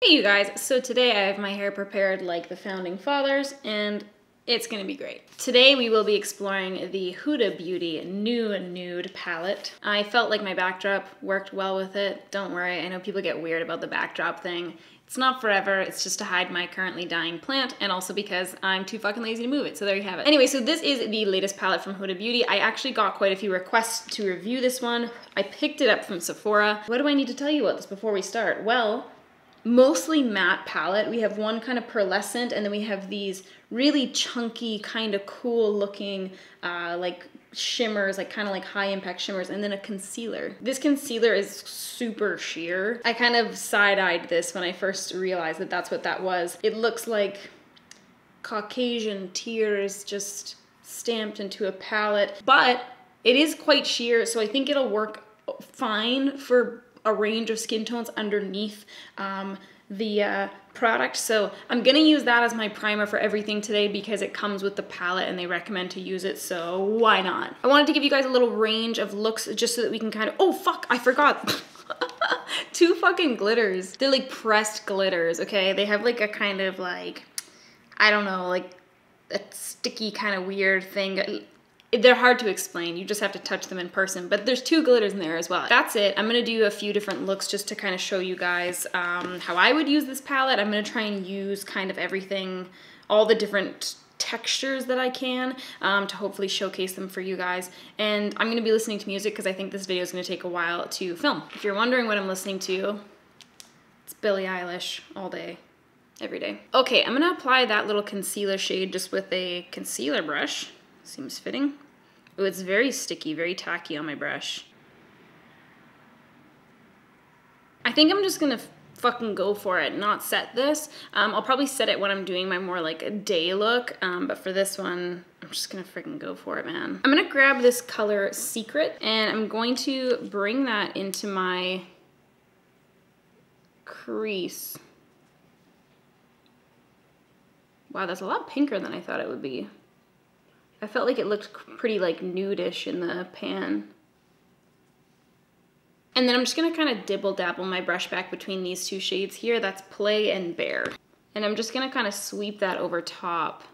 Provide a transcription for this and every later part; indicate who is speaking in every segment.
Speaker 1: Hey you guys, so today I have my hair prepared like the founding fathers and it's gonna be great. Today we will be exploring the Huda Beauty new nude palette. I felt like my backdrop worked well with it. Don't worry, I know people get weird about the backdrop thing. It's not forever, it's just to hide my currently dying plant and also because I'm too fucking lazy to move it, so there you have it. Anyway, so this is the latest palette from Huda Beauty. I actually got quite a few requests to review this one. I picked it up from Sephora. What do I need to tell you about this before we start? Well, mostly matte palette. We have one kind of pearlescent and then we have these really chunky, kind of cool looking like shimmers, like kind of like high impact shimmers, and then a concealer. This concealer is super sheer. I kind of side-eyed this when I first realized that that's what that was. It looks like Caucasian tears just stamped into a palette, but it is quite sheer, so I think it'll work fine for a range of skin tones underneath the product. So I'm gonna use that as my primer for everything today because it comes with the palette and they recommend to use it, so why not? I wanted to give you guys a little range of looks just so that we can kind of, oh fuck, I forgot. 2 fucking glitters. They're like pressed glitters, okay? They have like a kind of like, I don't know, like a sticky kind of weird thing. They're hard to explain, you just have to touch them in person, but there's 2 glitters in there as well. That's it. I'm gonna do a few different looks just to kind of show you guys how I would use this palette. I'm gonna try and use kind of everything, all the different textures that I can to hopefully showcase them for you guys. And I'm gonna be listening to music because I think this video is gonna take a while to film. If you're wondering what I'm listening to, it's Billie Eilish all day, every day. Okay, I'm gonna apply that little concealer shade just with a concealer brush. Seems fitting. Oh, it's very sticky, very tacky on my brush. I think I'm just gonna fucking go for it, not set this. I'll probably set it when I'm doing my more like a day look, but for this one, I'm just gonna freaking go for it, man. I'm gonna grab this color Secret and I'm going to bring that into my crease. Wow, that's a lot pinker than I thought it would be. I felt like it looked pretty like nude-ish in the pan. And then I'm just gonna kind of dibble dabble my brush back between these 2 shades here. That's Play and Bear. And I'm just gonna kind of sweep that over top.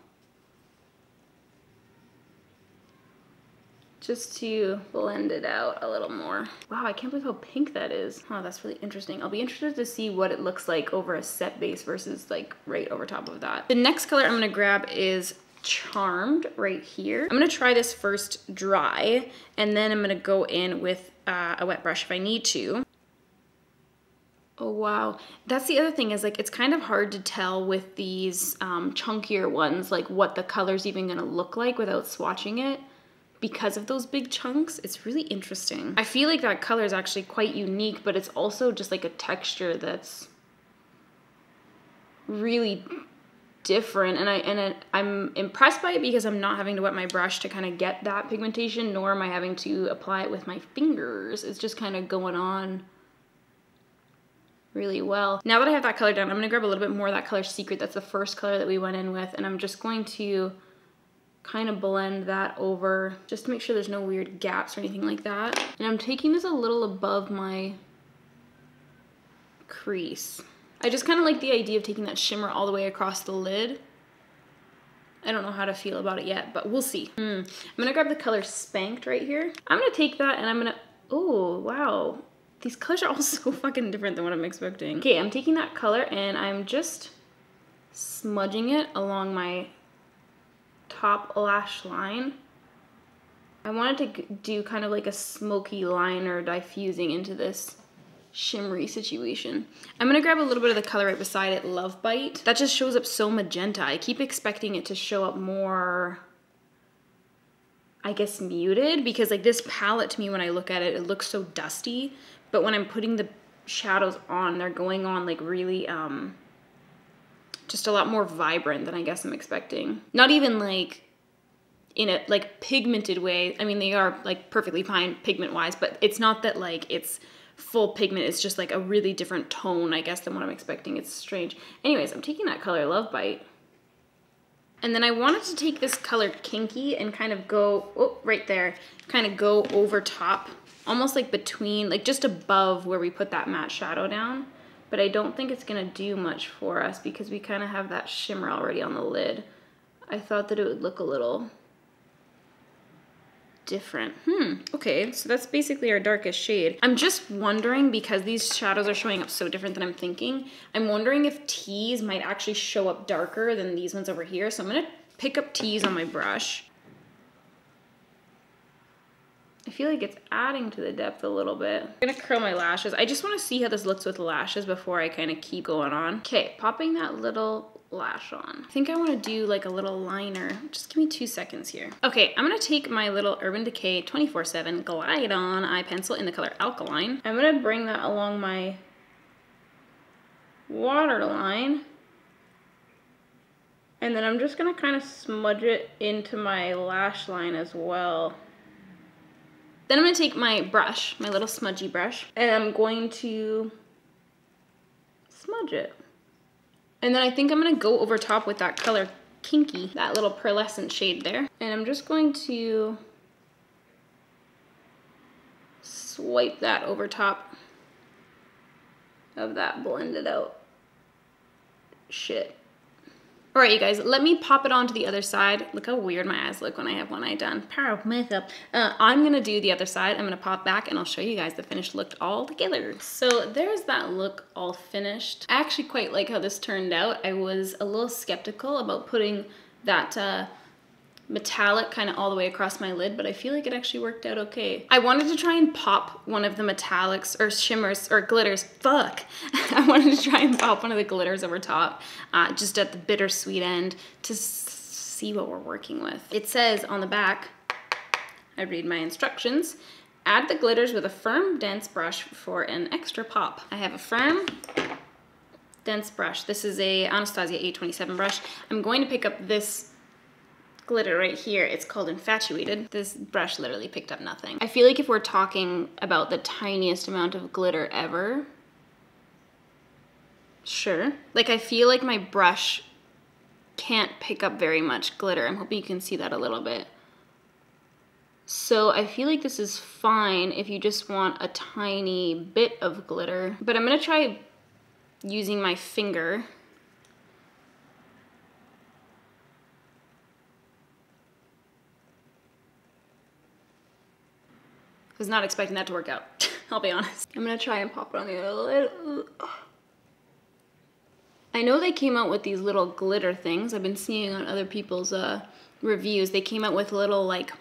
Speaker 1: Just to blend it out a little more. Wow, I can't believe how pink that is. Oh, that's really interesting. I'll be interested to see what it looks like over a set base versus like right over top of that. The next color I'm gonna grab is Charmed right here. I'm gonna try this first dry and then I'm gonna go in with a wet brush if I need to. Oh wow, that's the other thing is like it's kind of hard to tell with these chunkier ones like what the color's even gonna look like without swatching it because of those big chunks. It's really interesting. I feel like that color is actually quite unique, but it's also just like a texture that's really different, and I'm impressed by it because I'm not having to wet my brush to kind of get that pigmentation, nor am I having to apply it with my fingers. It's just kind of going on really well. Now that I have that color down, I'm gonna grab a little bit more of that color Secret. That's the first color that we went in with, and I'm just going to kind of blend that over just to make sure there's no weird gaps or anything like that. And I'm taking this a little above my crease. I just kind of like the idea of taking that shimmer all the way across the lid. I don't know how to feel about it yet, but we'll see. I'm gonna grab the color Spanked right here. I'm gonna take that and I'm gonna, oh, wow. These colors are all so fucking different than what I'm expecting. Okay, I'm taking that color and I'm just smudging it along my top lash line. I wanted to do kind of like a smoky liner diffusing into this shimmery situation. I'm gonna grab a little bit of the color right beside it, Love Bite. That just shows up so magenta. I keep expecting it to show up more, I guess, muted, because like this palette to me when I look at it, it looks so dusty, but when I'm putting the shadows on, they're going on like really, just a lot more vibrant than I guess I'm expecting. Not even like in a like pigmented way. I mean, they are like perfectly fine pigment wise, but it's not that like it's full pigment. It's just like a really different tone, I guess, than what I'm expecting. It's strange. Anyways, I'm taking that color Love Bite. And then I wanted to take this color Kinky and kind of go, oh, right there, kind of go over top, almost like between, like just above where we put that matte shadow down. but I don't think it's gonna do much for us because we kind of have that shimmer already on the lid. I thought that it would look a little different. Okay, so that's basically our darkest shade. I'm just wondering, because these shadows are showing up so different than I'm thinking, I'm wondering if T's might actually show up darker than these ones over here. So I'm gonna pick up T's on my brush. I feel like it's adding to the depth a little bit. I'm gonna curl my lashes. I just wanna see how this looks with lashes before I kind of keep going on. Okay, popping that little lash on. I think I wanna do like a little liner. Just give me 2 seconds here. Okay, I'm gonna take my little Urban Decay 24/7 Glide On eye pencil in the color Alkaline. I'm gonna bring that along my waterline. And then I'm just gonna kind of smudge it into my lash line as well. Then I'm gonna take my brush, my little smudgy brush, and I'm going to smudge it. And then I think I'm gonna go over top with that color Kinky, that little pearlescent shade there. And I'm just going to swipe that over top of that blended out shit. All right, you guys, let me pop it onto the other side. Look how weird my eyes look when I have one eye done. Power of makeup. I'm gonna do the other side. I'm gonna pop back and I'll show you guys the finished look all together. So there's that look all finished. I actually quite like how this turned out. I was a little skeptical about putting that metallic kind of all the way across my lid, but I feel like it actually worked out okay. I wanted to try and pop one of the metallics or shimmers or glitters. Fuck. I wanted to try and pop one of the glitters over top, just at the bittersweet end to see what we're working with. It says on the back, I read my instructions, add the glitters with a firm, dense brush for an extra pop. I have a firm, dense brush. This is a Anastasia A27 brush. I'm going to pick up this glitter right here. It's called Infatuated. This brush literally picked up nothing. I feel like if we're talking about the tiniest amount of glitter ever, sure. Like I feel like my brush can't pick up very much glitter. I'm hoping you can see that a little bit. So I feel like this is fine if you just want a tiny bit of glitter, but I'm gonna try using my finger. Was not expecting that to work out. I'll be honest. I'm gonna try and pop it on the other lid. I know they came out with these little glitter things. I've been seeing on other people's reviews. They came out with little like,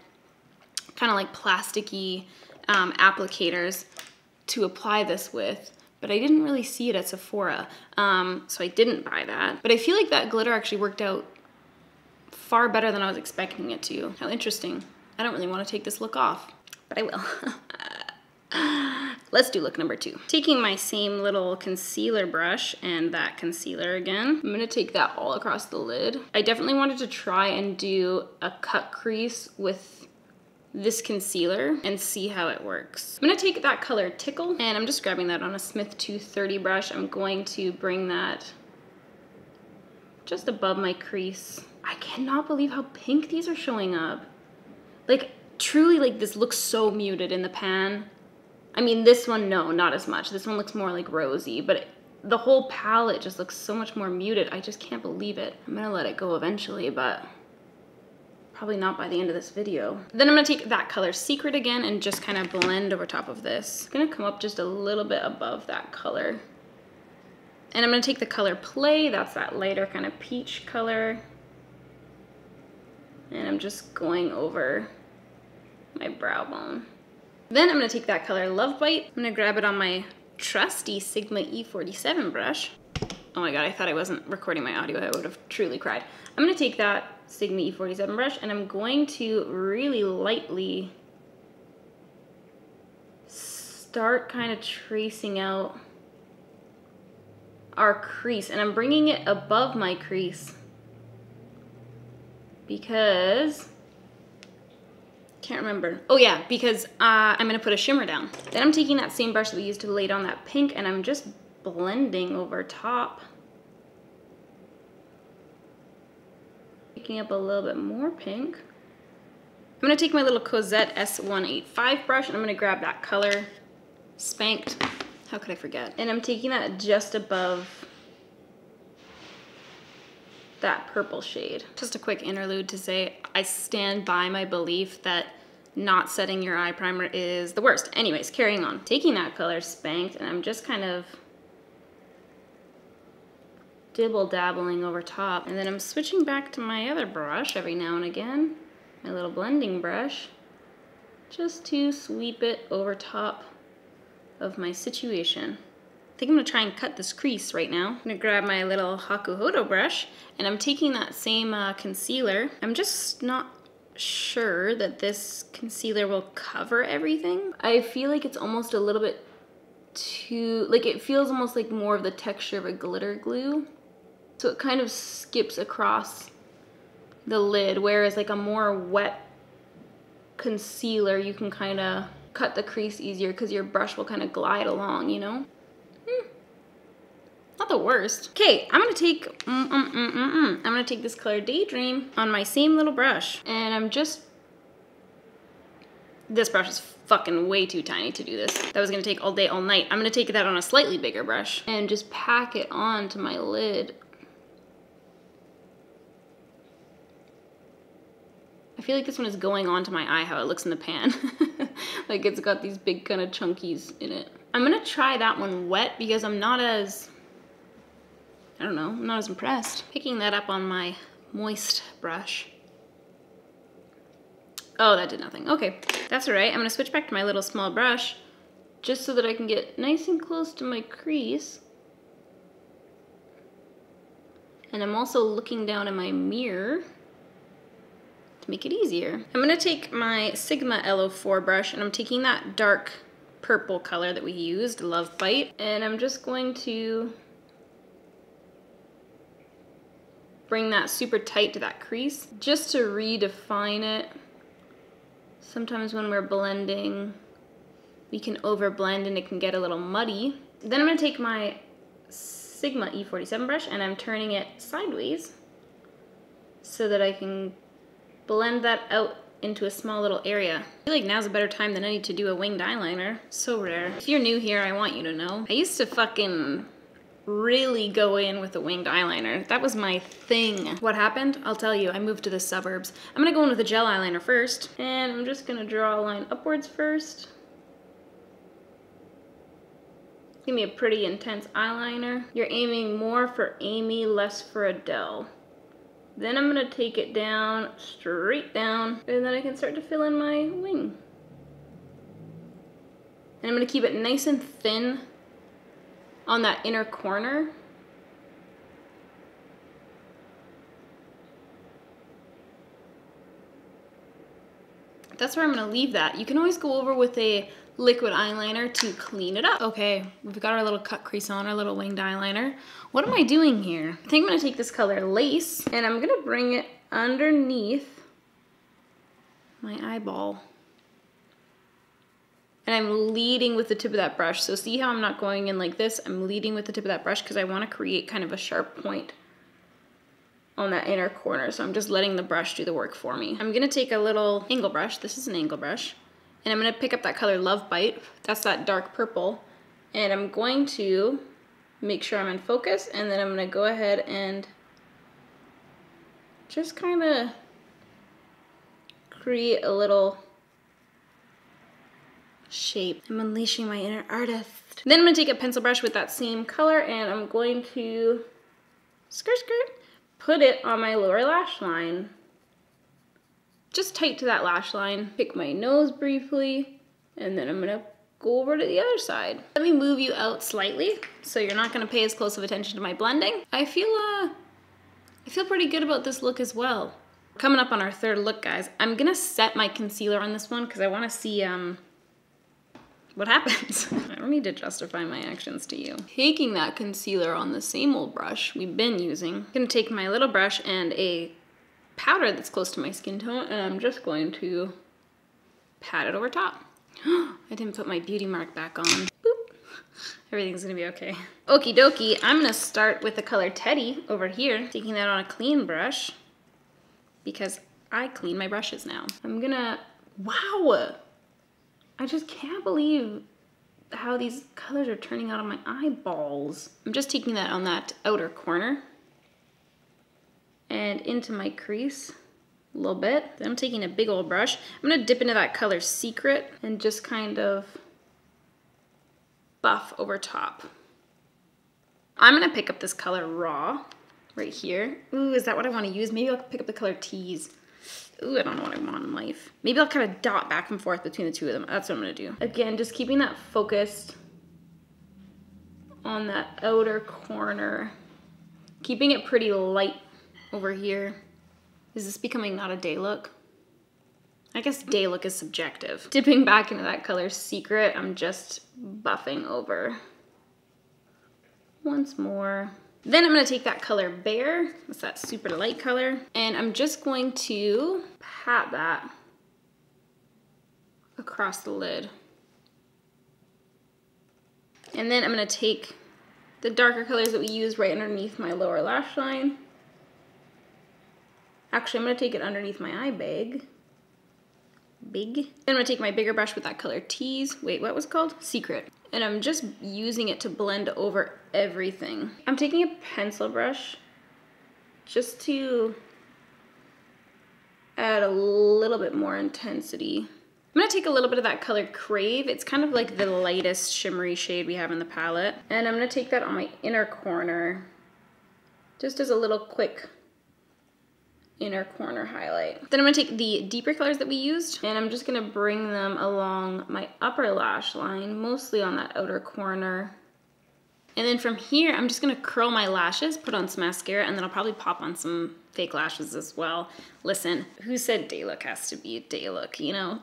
Speaker 1: kind of like plasticky applicators to apply this with, but I didn't really see it at Sephora, so I didn't buy that. But I feel like that glitter actually worked out far better than I was expecting it to. How interesting. I don't really want to take this look off, but I will. Let's do look number 2. Taking my same little concealer brush and that concealer again, I'm gonna take that all across the lid. I definitely wanted to try and do a cut crease with this concealer and see how it works. I'm gonna take that color Tickle, and I'm just grabbing that on a Smith 230 brush. I'm going to bring that just above my crease. I cannot believe how pink these are showing up. Like, truly, like, this looks so muted in the pan. I mean, this one, no, not as much. This one looks more like rosy, but the whole palette just looks so much more muted. I just can't believe it. I'm gonna let it go eventually, but probably not by the end of this video. Then I'm gonna take that color Secret again and just kind of blend over top of this. I'm gonna come up just a little bit above that color. And I'm gonna take the color Play, that's that lighter kind of peach color. And I'm just going over my brow bone. Then I'm gonna take that color Love Bite. I'm gonna grab it on my trusty Sigma E47 brush. Oh my God, I thought I wasn't recording my audio. I would have truly cried. I'm gonna take that Sigma E47 brush and I'm going to really lightly start kind of tracing out our crease, and I'm bringing it above my crease because, can't remember. Oh yeah, because I'm gonna put a shimmer down. Then I'm taking that same brush that we used to lay down that pink and I'm just blending over top. Picking up a little bit more pink. I'm gonna take my little Cosette S185 brush and I'm gonna grab that color Spanked How could I forget? And I'm taking that just above that purple shade. Just a quick interlude to say I stand by my belief that not setting your eye primer is the worst. Anyways, carrying on. Taking that color Spanked, and I'm just kind of dibble-dabbling over top. And then I'm switching back to my other brush every now and again, my little blending brush, just to sweep it over top of my situation. I think I'm gonna try and cut this crease right now. I'm gonna grab my little HUDA brush, and I'm taking that same concealer. I'm just not sure that this concealer will cover everything. I feel like it's almost a little bit too, like it feels almost like more of the texture of a glitter glue. So it kind of skips across the lid, whereas like a more wet concealer, you can kind of cut the crease easier because your brush will kind of glide along, you know? Not the worst. Okay, I'm gonna take, I'm gonna take this color Daydream on my same little brush, and I'm just, this brush is fucking way too tiny to do this. That was gonna take all day, all night. I'm gonna take that on a slightly bigger brush and just pack it onto my lid. I feel like this one is going onto my eye, how it looks in the pan. Like it's got these big kind of chunkies in it. I'm gonna try that one wet because I'm not as, I don't know, I'm not as impressed. Picking that up on my moist brush. Oh, that did nothing. Okay, that's all right. I'm gonna switch back to my little small brush just so that I can get nice and close to my crease. And I'm also looking down in my mirror to make it easier. I'm gonna take my Sigma LO4 brush, and I'm taking that dark purple color that we used, Love Bite, and I'm just going to bring that super tight to that crease just to redefine it. Sometimes when we're blending, we can overblend and it can get a little muddy. Then I'm gonna take my Sigma E47 brush, and I'm turning it sideways so that I can blend that out into a small little area. I feel like now's a better time than any to do a winged eyeliner. So rare. If you're new here, I want you to know, I used to fucking really go in with a winged eyeliner. That was my thing. What happened? I'll tell you, I moved to the suburbs. I'm gonna go in with a gel eyeliner first, and I'm just gonna draw a line upwards first. Give me a pretty intense eyeliner. You're aiming more for Amy, less for Adele. Then I'm gonna take it down, straight down, and then I can start to fill in my wing. And I'm gonna keep it nice and thin on that inner corner. That's where I'm gonna leave that. You can always go over with a liquid eyeliner to clean it up. Okay, we've got our little cut crease on, our little winged eyeliner. What am I doing here? I think I'm gonna take this color Lace, and I'm gonna bring it underneath my eyeball. And I'm leading with the tip of that brush. So see how I'm not going in like this? I'm leading with the tip of that brush because I want to create kind of a sharp point on that inner corner. So I'm just letting the brush do the work for me. I'm gonna take a little angle brush. This is an angle brush. And I'm gonna pick up that color Love Bite. That's that dark purple. And I'm going to make sure I'm in focus, and then I'm gonna go ahead and just kind of create a little shape. I'm unleashing my inner artist. Then I'm gonna take a pencil brush with that same color, and I'm going to skirt, put it on my lower lash line. Just tight to that lash line. Pick my nose briefly, and then I'm gonna go over to the other side. Let me move you out slightly so you're not gonna pay as close of attention to my blending. I feel pretty good about this look as well. Coming up on our third look, guys. I'm gonna set my concealer on this one because I wanna see what happens. I don't need to justify my actions to you. Taking that concealer on the same old brush we've been using, I'm gonna take my little brush and a powder that's close to my skin tone, and I'm just going to pat it over top. I didn't put my beauty mark back on. Boop. Everything's gonna be okay. Okie dokie, I'm gonna start with the color Teddy over here, taking that on a clean brush because I clean my brushes now. I'm gonna, wow! I just can't believe how these colors are turning out on my eyeballs. I'm just taking that on that outer corner and into my crease a little bit. Then I'm taking a big old brush. I'm gonna dip into that color Secret and just kind of buff over top. I'm gonna pick up this color Raw right here. Ooh, is that what I wanna use? Maybe I'll pick up the color Tease. Ooh, I don't know what I want in life. Maybe I'll kind of dot back and forth between the two of them. That's what I'm gonna do. Again, just keeping that focused on that outer corner. Keeping it pretty light over here. Is this becoming not a day look? I guess day look is subjective. Dipping back into that color Secret, I'm just buffing over once more. Then I'm gonna take that color Bear, that's that super light color, and I'm just going to pat that across the lid. And then I'm gonna take the darker colors that we used right underneath my lower lash line. Actually, I'm gonna take it underneath my eye bag. Then I'm gonna take my bigger brush with that color Tease. Wait, what was it called? Secret. And I'm just using it to blend over everything. I'm taking a pencil brush just to add a little bit more intensity. I'm gonna take a little bit of that color Crave. It's kind of like the lightest shimmery shade we have in the palette. And I'm gonna take that on my inner corner, just as a little quick inner corner highlight. Then I'm gonna take the deeper colors that we used and I'm just gonna bring them along my upper lash line, mostly on that outer corner. And then from here, I'm just gonna curl my lashes, put on some mascara, and then I'll probably pop on some fake lashes as well. Listen, who said day look has to be a day look, you know?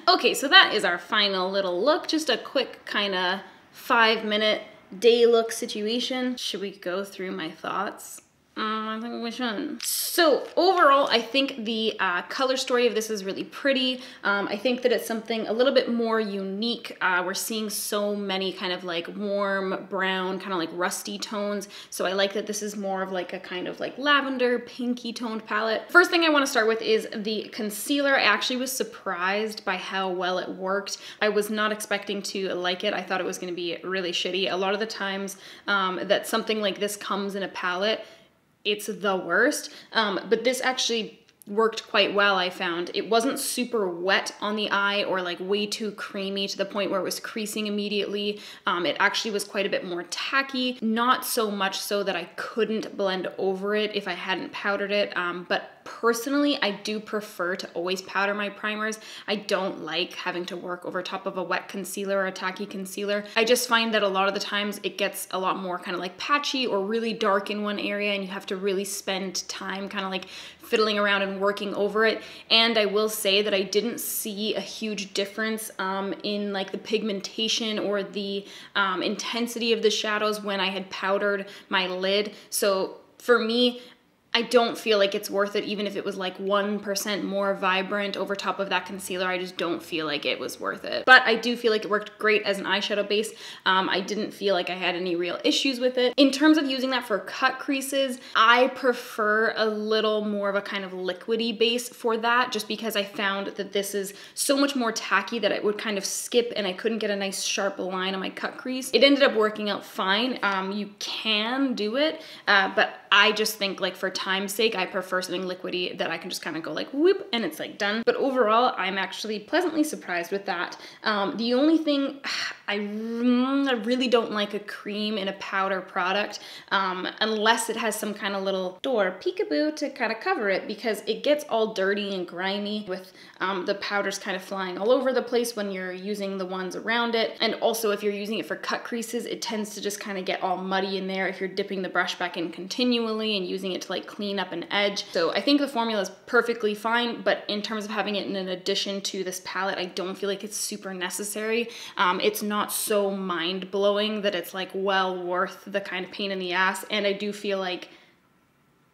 Speaker 1: Okay, so that is our final little look. Just a quick kind of 5-minute day look situation. Should we go through my thoughts? I think we should. So overall, I think the color story of this is really pretty. I think that it's something a little bit more unique. We're seeing so many kind of like warm brown, kind of like rusty tones. So I like that this is more of like a kind of like lavender, pinky toned palette. First thing I want to start with is the concealer. I actually was surprised by how well it worked. I was not expecting to like it. I thought it was going to be really shitty. A lot of the times that something like this comes in a palette, it's the worst, but this actually worked quite well, I found. It wasn't super wet on the eye or like way too creamy to the point where it was creasing immediately. It actually was quite a bit more tacky, not so much so that I couldn't blend over it if I hadn't powdered it, but personally, I do prefer to always powder my primers. I don't like having to work over top of a wet concealer or a tacky concealer. I just find that a lot of the times it gets a lot more kind of like patchy or really dark in one area and you have to really spend time kind of like fiddling around and working over it. And I will say that I didn't see a huge difference in like the pigmentation or the intensity of the shadows when I had powdered my lid. So for me, I don't feel like it's worth it, even if it was like 1% more vibrant over top of that concealer. I just don't feel like it was worth it. But I do feel like it worked great as an eyeshadow base. I didn't feel like I had any real issues with it. In terms of using that for cut creases, I prefer a little more of a kind of liquidy base for that, just because I found that this is so much more tacky that it would kind of skip and I couldn't get a nice sharp line on my cut crease. It ended up working out fine. You can do it, but I just think like for time's sake, I prefer something liquidy that I can just kind of go like whoop and it's like done. But overall, I'm actually pleasantly surprised with that. The only thing, I really don't like a cream in a powder product unless it has some kind of little door peekaboo to kind of cover it, because it gets all dirty and grimy with the powders kind of flying all over the place when you're using the ones around it. And also if you're using it for cut creases, it tends to just kind of get all muddy in there if you're dipping the brush back in continually and using it to like clean up an edge. So I think the formula is perfectly fine, but in terms of having it in an addition to this palette, I don't feel like it's super necessary. It's not so mind-blowing that it's like well worth the kind of pain in the ass, and I do feel like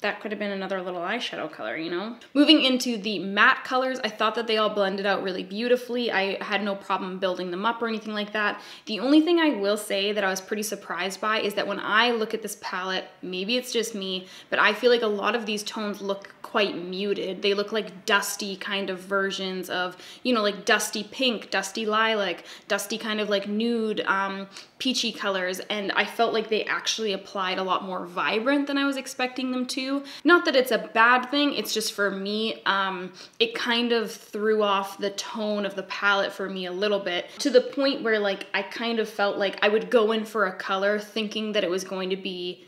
Speaker 1: that could have been another little eyeshadow color, you know? Moving into the matte colors, I thought that they all blended out really beautifully. I had no problem building them up or anything like that. The only thing I will say that I was pretty surprised by is that when I look at this palette, maybe it's just me, but I feel like a lot of these tones look quite muted. They look like dusty kind of versions of, you know, like dusty pink, dusty lilac, dusty kind of like nude, peachy colors, and I felt like they actually applied a lot more vibrant than I was expecting them to. Not that it's a bad thing, it's just for me, it kind of threw off the tone of the palette for me a little bit, to the point where like I kind of felt like I would go in for a color thinking that it was going to be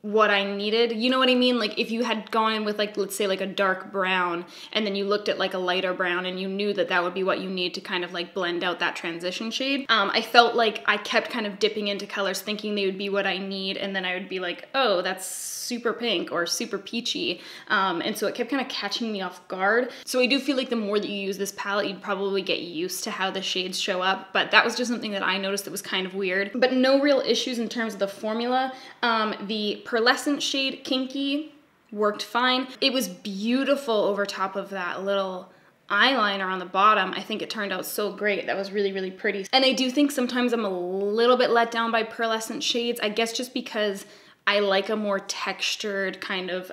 Speaker 1: what I needed. You know what I mean? Like if you had gone in with like, let's say like a dark brown, and then you looked at like a lighter brown and you knew that that would be what you need to kind of like blend out that transition shade. I felt like I kept kind of dipping into colors thinking they would be what I need, and then I would be like, oh, that's super pink or super peachy. And so it kept kind of catching me off guard. So I do feel like the more that you use this palette, you'd probably get used to how the shades show up, but that was just something that I noticed that was kind of weird. But no real issues in terms of the formula. The pearlescent shade Kinky worked fine. It was beautiful over top of that little eyeliner on the bottom. I think it turned out so great. That was really, really pretty. And I do think sometimes I'm a little bit let down by pearlescent shades, I guess just because I like a more textured kind of,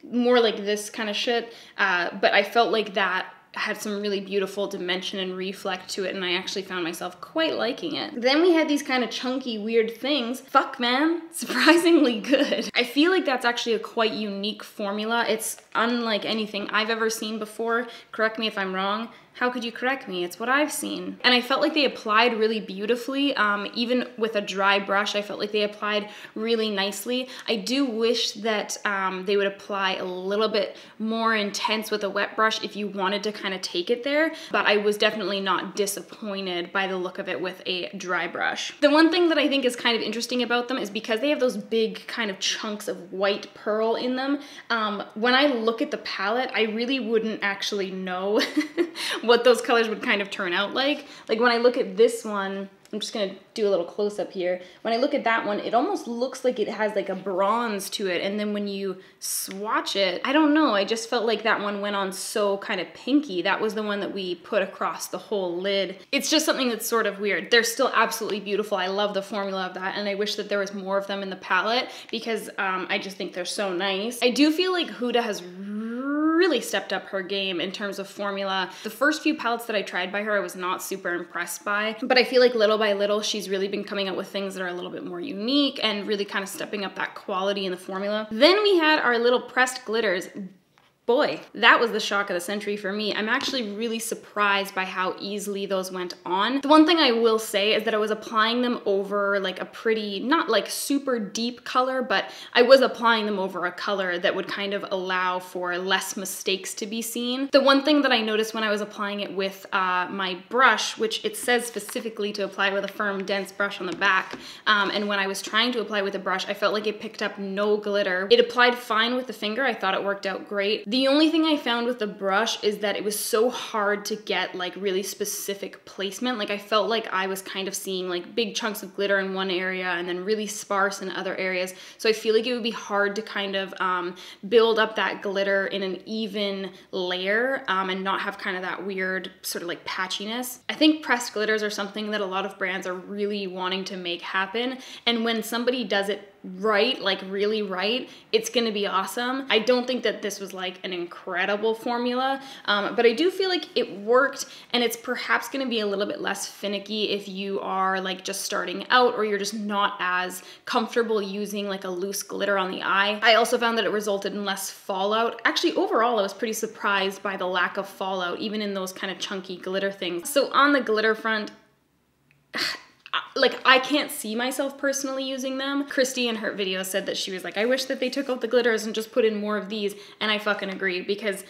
Speaker 1: more like this kind of shit, but I felt like that had some really beautiful dimension and reflect to it, and I actually found myself quite liking it. Then we had these kind of chunky, weird things. Fuck, man, surprisingly good. I feel like that's actually a quite unique formula. It's unlike anything I've ever seen before. Correct me if I'm wrong. How could you correct me? It's what I've seen. And I felt like they applied really beautifully. Even with a dry brush, I felt like they applied really nicely. I do wish that they would apply a little bit more intense with a wet brush if you wanted to kind of take it there, but I was definitely not disappointed by the look of it with a dry brush. The one thing that I think is kind of interesting about them is because they have those big kind of chunks of white pearl in them, when I look at the palette, I really wouldn't actually know what those colors would kind of turn out like. Like when I look at this one, I'm just gonna do a little close up here. When I look at that one, it almost looks like it has like a bronze to it. And then when you swatch it, I don't know, I just felt like that one went on so kind of pinky. That was the one that we put across the whole lid. It's just something that's sort of weird. They're still absolutely beautiful. I love the formula of that. And I wish that there was more of them in the palette because I just think they're so nice. I do feel like Huda has really stepped up her game in terms of formula. The first few palettes that I tried by her, I was not super impressed by, but I feel like little by little, she's really been coming out with things that are a little bit more unique and really kind of stepping up that quality in the formula. Then we had our little pressed glitters. Boy, that was the shock of the century for me. I'm actually really surprised by how easily those went on. The one thing I will say is that I was applying them over like a pretty, not like super deep color, but I was applying them over a color that would kind of allow for less mistakes to be seen. The one thing that I noticed when I was applying it with my brush, which it says specifically to apply with a firm, dense brush on the back, and when I was trying to apply with a brush, I felt like it picked up no glitter. It applied fine with the finger. I thought it worked out great. The only thing I found with the brush is that it was so hard to get like really specific placement. Like I felt like I was kind of seeing like big chunks of glitter in one area and then really sparse in other areas. So I feel like it would be hard to kind of build up that glitter in an even layer and not have kind of that weird sort of like patchiness. I think pressed glitters are something that a lot of brands are really wanting to make happen. And when somebody does it right, like really right, it's gonna be awesome. I don't think that this was like an incredible formula, but I do feel like it worked, and it's perhaps gonna be a little bit less finicky if you are like just starting out or you're just not as comfortable using like a loose glitter on the eye. I also found that it resulted in less fallout. Actually, overall, I was pretty surprised by the lack of fallout, even in those kind of chunky glitter things. So on the glitter front, like I can't see myself personally using them. Christy in her video said that she was like, I wish that they took out the glitters and just put in more of these, and I fucking agree, because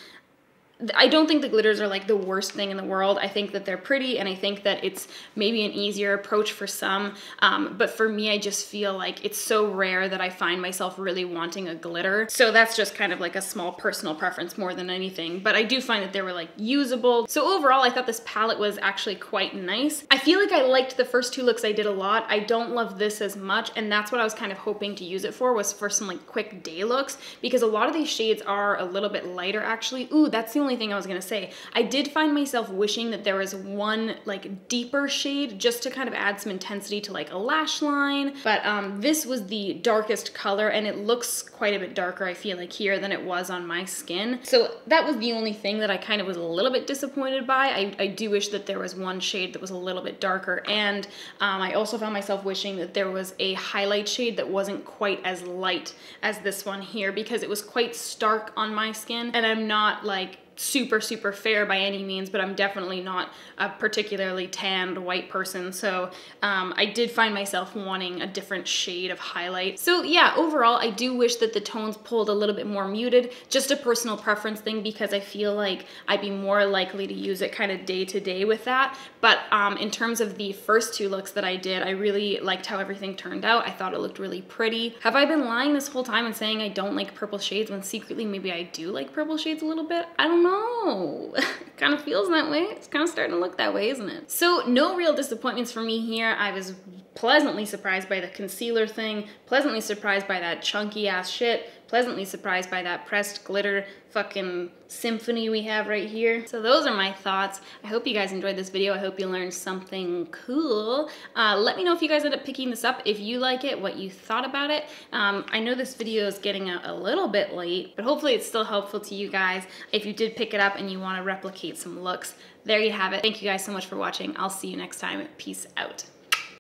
Speaker 1: I don't think the glitters are like the worst thing in the world. I think that they're pretty, and I think that it's maybe an easier approach for some. But for me, I just feel like it's so rare that I find myself really wanting a glitter. So that's just kind of like a small personal preference more than anything. But I do find that they were like usable. So overall, I thought this palette was actually quite nice. I feel like I liked the first two looks I did a lot. I don't love this as much, and that's what I was kind of hoping to use it for, was for some like quick day looks, because a lot of these shades are a little bit lighter actually. Ooh, that's the only thing I was gonna say. I did find myself wishing that there was one like deeper shade just to kind of add some intensity to like a lash line, but this was the darkest color, and it looks quite a bit darker, I feel like, here than it was on my skin. So that was the only thing that I kind of was a little bit disappointed by. I do wish that there was one shade that was a little bit darker, and I also found myself wishing that there was a highlight shade that wasn't quite as light as this one here, because it was quite stark on my skin, and I'm not like super fair by any means, but I'm definitely not a particularly tanned white person, so I did find myself wanting a different shade of highlight. So yeah, overall I do wish that the tones pulled a little bit more muted, just a personal preference thing, because I feel like I'd be more likely to use it kind of day to day with that. But in terms of the first two looks that I did, I really liked how everything turned out. I thought it looked really pretty. Have I been lying this whole time and saying I don't like purple shades when secretly maybe I do like purple shades a little bit? I don't know. It kind of feels that way. It's kind of starting to look that way, isn't it? So no real disappointments for me here. I was pleasantly surprised by the concealer thing, pleasantly surprised by that chunky ass shit, pleasantly surprised by that pressed glitter fucking symphony we have right here. So those are my thoughts. I hope you guys enjoyed this video. I hope you learned something cool. Let me know if you guys end up picking this up, if you like it, what you thought about it. I know this video is getting a little bit late, but hopefully it's still helpful to you guys. If you did pick it up and you want to replicate some looks, there you have it. Thank you guys so much for watching. I'll see you next time. Peace out.